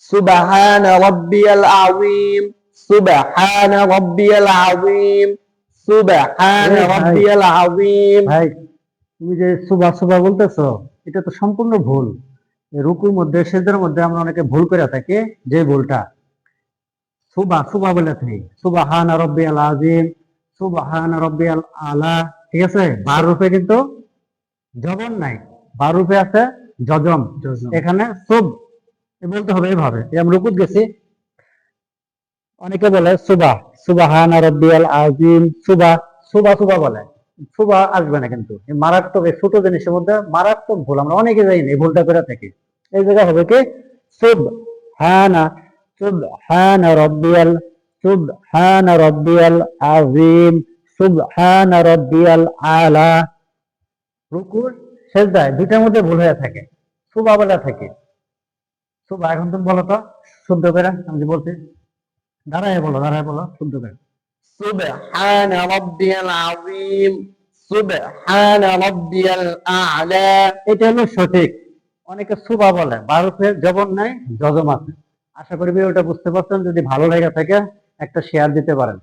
সুবহান রাব্বিয়াল আযীম, সুবহান রাব্বিয়াল আযীম, সুবহান রাব্বিয়াল আযীম। ভাই তুমি যে সুবা সুবা বলতেছো, এটা তো সম্পূর্ণ ভুল। রুকুর মধ্যে সেজদার মধ্যে আমরা অনেকে ভুল করে থাকি, যে ভুলটা সুবা সুবা বলে থাকি, সুবহান রাব্বিয়াল আযীম, সুবহান রাব্বিয়াল আলা। ঠিক আছে, বার রূপে কিন্তু জবর নাই, বার রূপে আছে জজম। এখানে সুব বলতে হবে এইভাবে। আমি রুকুত গেছি, অনেকে বলে সুবা, সুবহান রাব্বিয়াল আযীম, সুবা সুবা সুবা বলে, সুবা আসবে না। কিন্তু এই মারাত্মক, এই ছোট জিনিসের মধ্যে মারাত্মক ভুল, আমরা অনেকে জানি না, এই ভুলটা করে থাকি। এই জায়গায় হবে কি সুবহানা, সুবহানা রাব্বিয়াল, সুবহানা রাব্বিয়াল আযীম, সুবহানা রাব্বিয়াল আলা। রুকুর সেজদায় দুইটার মধ্যে ভুল হয়ে থাকে, সুবা বলা থাকে, সুবা। এখন তুমি বলো তো শুদ্ধ করে, আমি যে বলছি, দাঁড়ায় বলো, দাঁড়ায় বলো শুদ্ধ করে। সুবহান রাব্বিয়াল আযীম, সুবহান রাব্বিয়াল আ'লা। এটা হলো সঠিক। অনেকে সুবা বলে, বারুফের জবর নাই, জজম আছে। আশা করি ওটা বুঝতে পারছেন। যদি ভালো লেগে থাকে একটা শেয়ার দিতে পারেন।